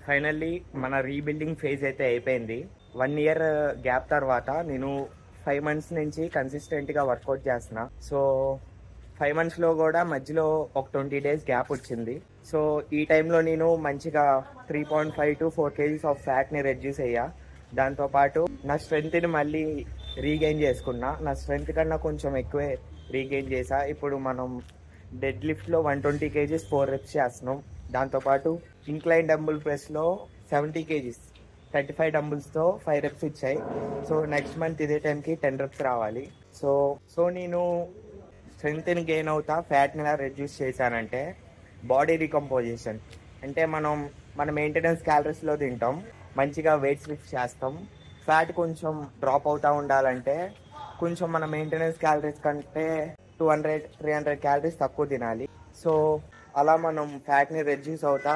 Finally మన rebuilding phase అయితే అయిపోయింది. 1 ఇయర్ గ్యాప్ తర్వాత నేను 5 months నుంచి కన్సిస్టెంట్గా వర్కౌట్ చేస్తున్నా. సో 5 monthsలో కూడా మధ్యలో ఒక 20 days గ్యాప్ వచ్చింది. సో ఈ టైంలో నేను మంచిగా 3.5 to 4 kgs ఆఫ్ ఫ్యాట్ని రెడ్యూస్ అయ్యా. దాంతోపాటు నా స్ట్రెంగ్త్ని మళ్ళీ రీగెయిన్ చేసుకున్నా. నా స్ట్రెంగ్త్ కన్నా కొంచెం ఎక్కువే రీగెయిన్ చేసా. ఇప్పుడు మనం డెడ్ లిఫ్ట్లో 120 kgs 4 reps చేస్తున్నాం. దాంతోపాటు ఇంక్లైన్ డంబుల్ ప్రెస్లో 70 kgs 35 డంబుల్స్తో 5 reps ఇచ్చాయి. సో నెక్స్ట్ మంత్ ఇదే టైంకి 10 reps రావాలి. సో నేను స్ట్రెంగ్త్ని గెయిన్ అవుతా. ఫ్యాట్ని ఎలా రెడ్యూస్ చేశానంటే బాడీ రీకంపోజిషన్ అంటే మన మెయింటెనెన్స్ క్యాలరీస్లో తింటాం, మంచిగా వెయిట్స్ లిఫ్ట్ చేస్తాం. ఫ్యాట్ కొంచెం డ్రాప్ అవుతూ ఉండాలంటే కొంచెం మన మెయింటెనెన్స్ క్యాలరీస్ కంటే 200-300 క్యాలరీస్ తక్కువ తినాలి. సో అలా మనం ఫ్యాట్ని రెడ్యూస్ అవుతా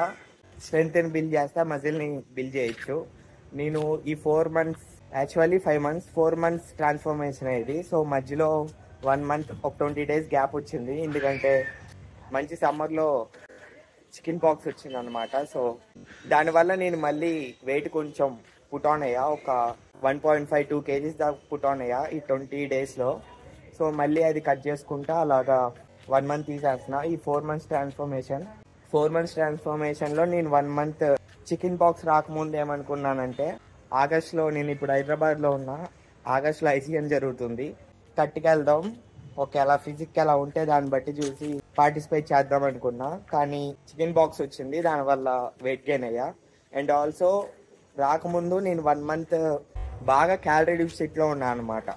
స్ట్రెంగ్త్ని బిల్డ్ చేస్తా, మజిల్ని బిల్డ్ చేయొచ్చు. నేను ఈ 4 months actually 5 months 4 months transformation అయ్యేది. సో మధ్యలో 1 month ఒక 20 days గ్యాప్ వచ్చింది, ఎందుకంటే మంచి సమ్మర్లో చికెన్ పాక్స్ వచ్చింది అనమాట. సో దానివల్ల నేను మళ్ళీ వెయిట్ కొంచెం పుట్ ఆన్ అయ్యా, ఒక 1.5-2 kgs దాకా పుట్ ఆన్ అయ్యా ఈ 20 daysలో. సో మళ్ళీ అది కట్ చేసుకుంటా అలాగా 1 month తీసేస్తున్నా. ఈ 4 months ట్రాన్స్ఫర్మేషన్లో నేను 1 month చికెన్ పాక్స్ రాకముందు ఏమనుకున్నానంటే ఆగస్ట్లో, నేను ఇప్పుడు హైదరాబాద్లో ఉన్నా, ఆగస్ట్లో ICM జరుగుతుంది, 30కి వెళ్దాం, ఒకవేళ ఫిజిక్ ఎలా ఉంటే దాన్ని బట్టి చూసి పార్టిసిపేట్ చేద్దాం అనుకున్నా. కానీ చికెన్ బాక్స్ వచ్చింది, దానివల్ల వెయిట్ గెయిన్ అయ్యా. అండ్ ఆల్సో రాకముందు నేను 1 month బాగా క్యాలరీ డెఫిసిట్లో ఉన్నా అనమాట.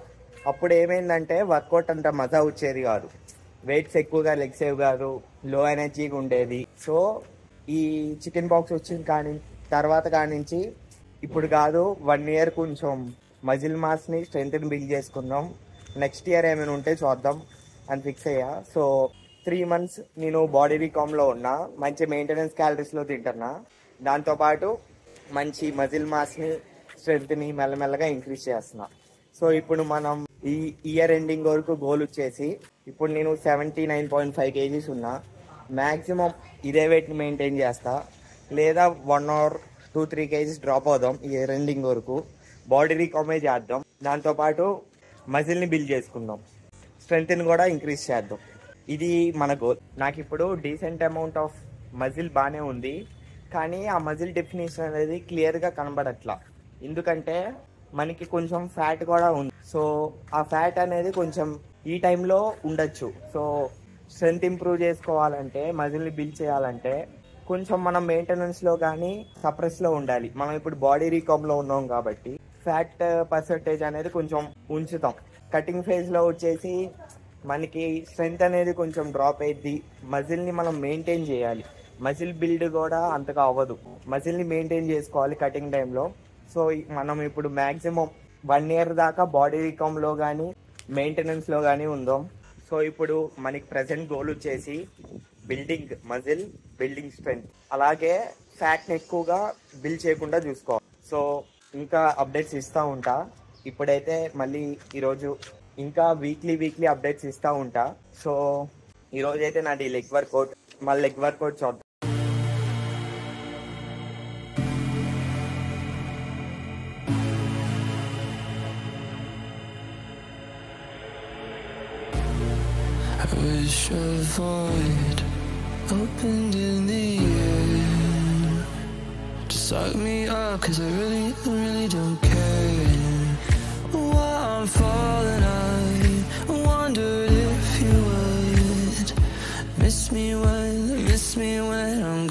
అప్పుడు ఏమైందంటే వర్కౌట్ అంత మజా వచ్చేది కాదు, వెయిట్స్ ఎక్కువగా లెగ్ సేవ్ కాదు, లో ఎనర్జీగా ఉండేది. సో ఈ చికెన్ బాక్స్ వచ్చిన తర్వాత కానించి ఇప్పుడు కాదు 1 year కొంచెం మజిల్ మాస్ని స్ట్రెంగ్త్ని బిల్డ్ చేసుకుందాం, నెక్స్ట్ ఇయర్ ఏమైనా ఉంటే చూద్దాం అని ఫిక్స్ అయ్యా. సో 3 months నేను బాడీ రీకామ్లో ఉన్నా, మంచి మెయింటెనెన్స్ క్యాలరీస్లో తింటున్నా, దాంతోపాటు మంచి మజిల్ మాస్ని స్ట్రెంగ్త్ని మెల్లమెల్లగా ఇంక్రీజ్ చేస్తున్నా. సో ఇప్పుడు మనం ఈ ఇయర్ ఎండింగ్ వరకు గోల్ వచ్చేసి ఇప్పుడు నేను 79.5 kgs ఉన్నా. మ్యాక్సిమం ఇదే వెయిట్ని మెయింటైన్ చేస్తా, లేదా 1 or 2-3 kgs డ్రాప్ అవుదాం ఇయర్ ఎండింగ్ వరకు. బాడీ రీకామే చేద్దాం, దాంతోపాటు మజిల్ని బిల్డ్ చేసుకుందాం, స్ట్రెంగ్త్ని కూడా ఇంక్రీజ్ చేద్దాం. ఇది మన గోల్. నాకు ఇప్పుడు డీసెంట్ అమౌంట్ ఆఫ్ మజిల్ బాగానే ఉంది, కానీ ఆ మజిల్ డెఫినేషన్ అనేది క్లియర్గా కనబడట్లా, ఎందుకంటే మనకి కొంచెం ఫ్యాట్ కూడా ఉంది. సో ఆ ఫ్యాట్ అనేది కొంచెం ఈ టైంలో ఉండొచ్చు. సో స్ట్రెంగ్త్ ఇంప్రూవ్ చేసుకోవాలంటే, మజిల్ని బిల్డ్ చేయాలంటే కొంచెం మనం మెయింటెనెన్స్లో కానీ సప్రెస్లో ఉండాలి. మనం ఇప్పుడు బాడీ రీకామ్లో ఉన్నాం కాబట్టి ఫ్యాట్ పర్సంటేజ్ అనేది కొంచెం ఉంచుతాం. కటింగ్ ఫేజ్లో వచ్చేసి మనకి స్ట్రెంగ్త్ అనేది కొంచెం డ్రాప్ అయ్యిద్ది, మజిల్ని మనం మెయింటైన్ చేయాలి. మజిల్ బిల్డ్ కూడా అంతగా అవ్వదు, మజిల్ని మెయింటైన్ చేసుకోవాలి కటింగ్ టైంలో. సో మనం ఇప్పుడు మ్యాక్సిమం 1 year దాకా బాడీ రీకామ్లో కానీ మెయింటెనెన్స్లో కానీ ఉందాం. సో ఇప్పుడు మనకి ప్రజెంట్ గోల్ వచ్చేసి బిల్డింగ్ మజిల్, బిల్డింగ్ స్ట్రెంగ్త్, అలాగే ఫ్యాట్ని ఎక్కువగా బిల్డ్ చేయకుండా చూసుకోవాలి. సో ఇంకా అప్డేట్స్ ఇస్తూ ఉంటా. ఇప్పుడైతే మళ్ళీ ఈరోజు ఇంకా వీక్లీ అప్డేట్స్ ఇస్తూ ఉంటా. సో ఈరోజు అయితే నాది లెగ్ వర్కౌట్, మళ్ళీ లెగ్ వర్కౌట్ చూద్దాం. Wish a void opened in the air to suck me up, 'cause I really don't care. While I'm falling, I wondered if you would miss me when I'm